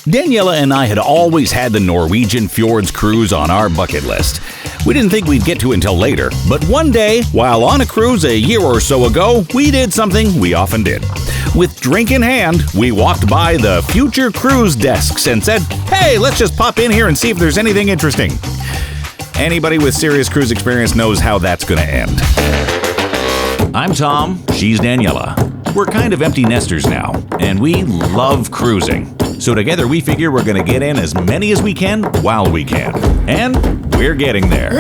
Daniela and I had always had the Norwegian Fjords cruise on our bucket list. We didn't think we'd get to it until later, but one day, while on a cruise a year or so ago, we did something we often did. With drink in hand, we walked by the future cruise desks and said, "Hey, let's just pop in here and see if there's anything interesting." Anybody with serious cruise experience knows how that's going to end. I'm Tom, she's Daniela. We're kind of empty nesters now, and we love cruising. So together we figure we're going to get in as many as we can while we can. And we're getting there.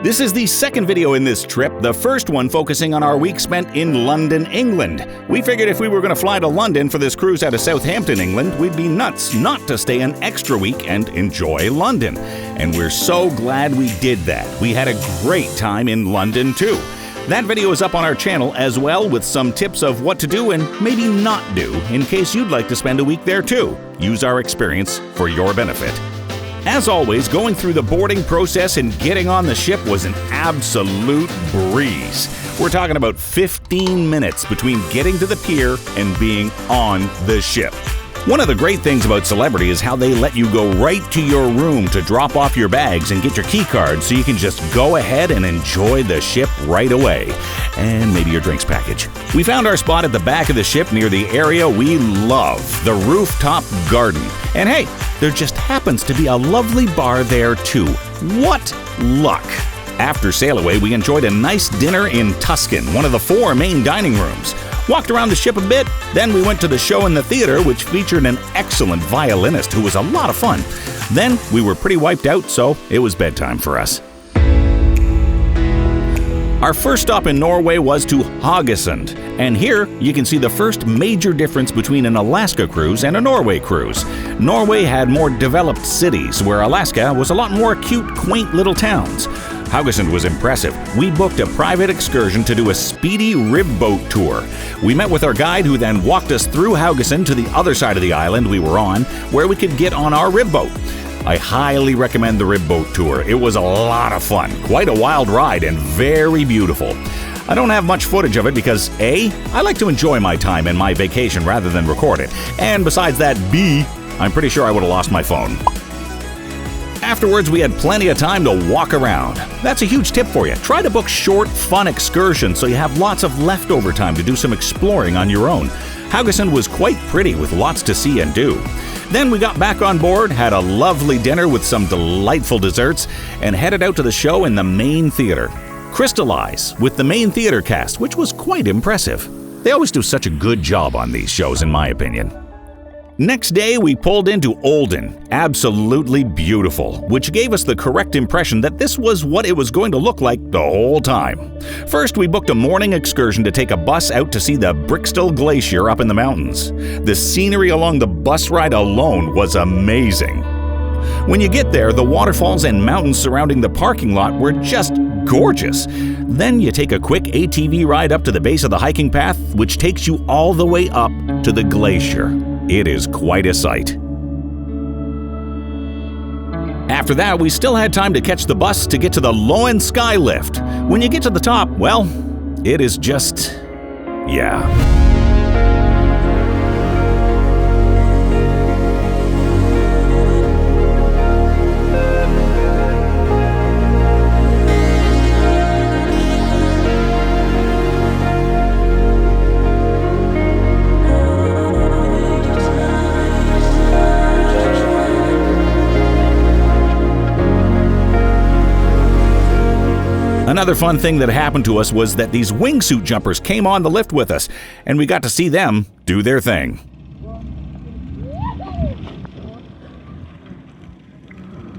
This is the second video in this trip, the first one focusing on our week spent in London, England. We figured if we were going to fly to London for this cruise out of Southampton, England, we'd be nuts not to stay an extra week and enjoy London. And we're so glad we did that. We had a great time in London too. That video is up on our channel as well, with some tips of what to do and maybe not do in case you'd like to spend a week there too. Use our experience for your benefit. As always, going through the boarding process and getting on the ship was an absolute breeze. We're talking about 15 minutes between getting to the pier and being on the ship. One of the great things about Celebrity is how they let you go right to your room to drop off your bags and get your key card so you can just go ahead and enjoy the ship right away. And maybe your drinks package. We found our spot at the back of the ship near the area we love, the rooftop garden. And hey, there just happens to be a lovely bar there too. What luck! After sail away, we enjoyed a nice dinner in Tuscan, one of the 4 main dining rooms. Walked around the ship a bit, then we went to the show in the theater, which featured an excellent violinist who was a lot of fun. Then we were pretty wiped out, so it was bedtime for us. Our first stop in Norway was to Hogund, and here you can see the first major difference between an Alaska cruise and a Norway cruise. Norway had more developed cities, where Alaska was a lot more cute, quaint little towns. Hogund was impressive. We booked a private excursion to do a speedy rib boat tour. We met with our guide, who then walked us through Hogund to the other side of the island we were on, where we could get on our rib boat. I highly recommend the rib boat tour. It was a lot of fun, quite a wild ride, and very beautiful. I don't have much footage of it because A, I like to enjoy my time and my vacation rather than record it, and besides that, B, I'm pretty sure I would have lost my phone. Afterwards, we had plenty of time to walk around. That's a huge tip for you. Try to book short, fun excursions so you have lots of leftover time to do some exploring on your own. Hogund was quite pretty with lots to see and do. Then we got back on board, had a lovely dinner with some delightful desserts, and headed out to the show in the main theater. Crystallize, with the main theater cast, which was quite impressive. They always do such a good job on these shows, in my opinion. Next day, we pulled into Olden, absolutely beautiful, which gave us the correct impression that this was what it was going to look like the whole time. First, we booked a morning excursion to take a bus out to see the Brixton Glacier up in the mountains. The scenery along the bus ride alone was amazing. When you get there, the waterfalls and mountains surrounding the parking lot were just gorgeous. Then you take a quick ATV ride up to the base of the hiking path, which takes you all the way up to the glacier. It is quite a sight. After that, we still had time to catch the bus to get to the Loen Sky Lift. When you get to the top, well, it is just, yeah. Another fun thing that happened to us was that these wingsuit jumpers came on the lift with us, and we got to see them do their thing.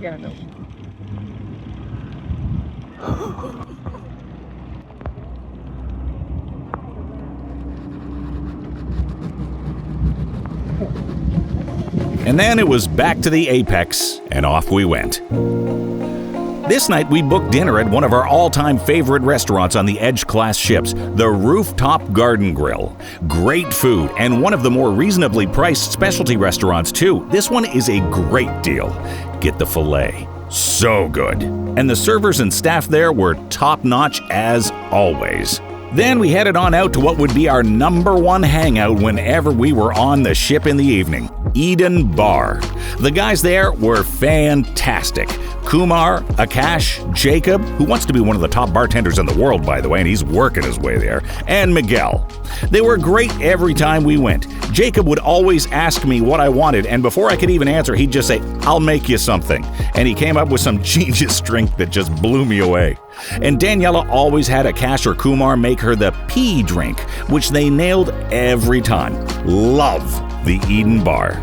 Yeah, no. And then it was back to the apex, and off we went. This night we booked dinner at one of our all-time favorite restaurants on the Edge-class ships, the Rooftop Garden Grill. Great food, and one of the more reasonably priced specialty restaurants too. This one is a great deal. Get the filet. So good. And the servers and staff there were top-notch as always. Then we headed on out to what would be our #1 hangout whenever we were on the ship in the evening, Eden Bar. The guys there were fantastic. Kumar, Akash, Jacob, who wants to be one of the top bartenders in the world, by the way, and he's working his way there, and Miguel. They were great every time we went. Jacob would always ask me what I wanted, and before I could even answer, he'd just say, "I'll make you something." And he came up with some genius drink that just blew me away. And Daniela always had Akash or Kumar make her the pea drink, which they nailed every time. Love the Eden Bar.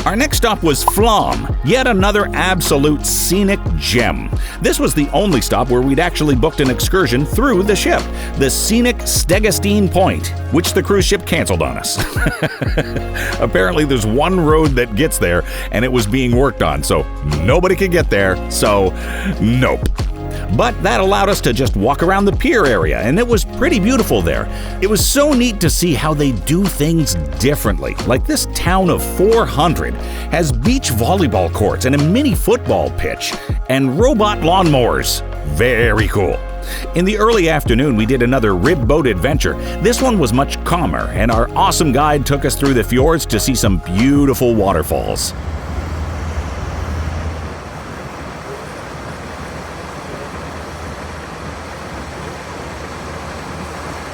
Our next stop was Flom, yet another absolute scenic gem. This was the only stop where we'd actually booked an excursion through the ship, the scenic Stegestein Point, which the cruise ship canceled on us. Apparently there's one road that gets there, and it was being worked on, so nobody could get there, so nope. But that allowed us to just walk around the pier area, and it was pretty beautiful there. It was so neat to see how they do things differently. Like this town of 400 has beach volleyball courts and a mini football pitch, and robot lawnmowers. Very cool. In the early afternoon, we did another rib boat adventure. This one was much calmer, and our awesome guide took us through the fjords to see some beautiful waterfalls.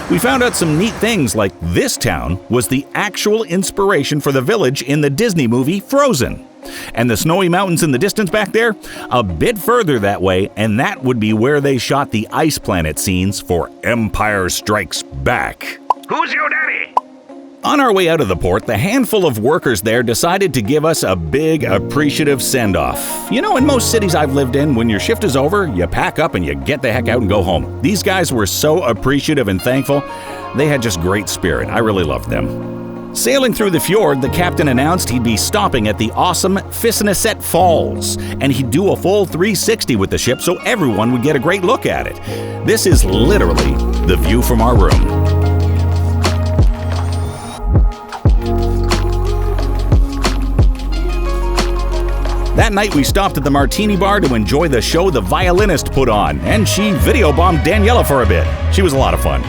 We found out some neat things, like this town was the actual inspiration for the village in the Disney movie Frozen. And the snowy mountains in the distance back there? A bit further that way, and that would be where they shot the ice planet scenes for Empire Strikes Back. Who's your daddy? On our way out of the port, the handful of workers there decided to give us a big, appreciative send-off. You know, in most cities I've lived in, when your shift is over, you pack up and you get the heck out and go home. These guys were so appreciative and thankful. They had just great spirit. I really loved them. Sailing through the fjord, the captain announced he'd be stopping at the awesome Fisset Falls, and he'd do a full 360 with the ship so everyone would get a great look at it. This is literally the view from our room. That night we stopped at the Martini Bar to enjoy the show the violinist put on, and she video bombed Daniela for a bit. She was a lot of fun.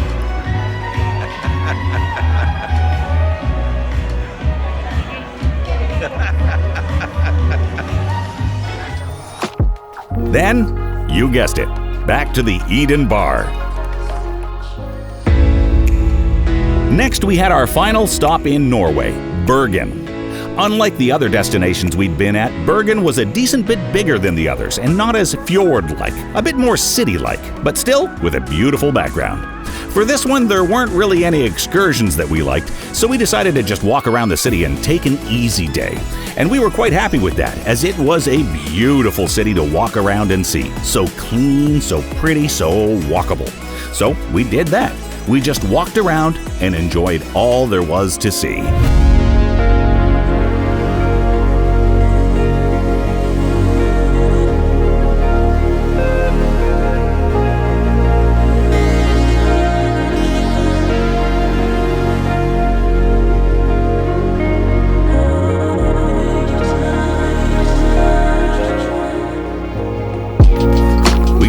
Then, you guessed it, back to the Eden Bar. Next we had our final stop in Norway, Bergen. Unlike the other destinations we'd been at, Bergen was a decent bit bigger than the others and not as fjord-like, a bit more city-like, but still with a beautiful background. For this one, there weren't really any excursions that we liked, so we decided to just walk around the city and take an easy day. And we were quite happy with that, as it was a beautiful city to walk around and see. So clean, so pretty, so walkable. So we did that. We just walked around and enjoyed all there was to see.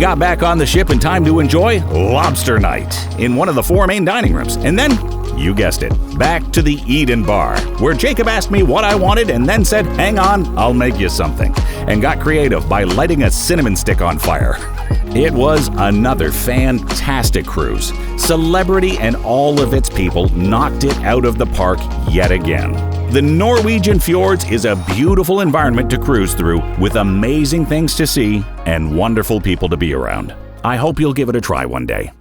Got back on the ship in time to enjoy lobster night in one of the 4 main dining rooms. And then, you guessed it, back to the Eden Bar, where Jacob asked me what I wanted and then said, "Hang on, I'll make you something," and got creative by lighting a cinnamon stick on fire. It was another fantastic cruise. Celebrity and all of its people knocked it out of the park yet again. The Norwegian Fjords is a beautiful environment to cruise through, with amazing things to see and wonderful people to be around. I hope you'll give it a try one day.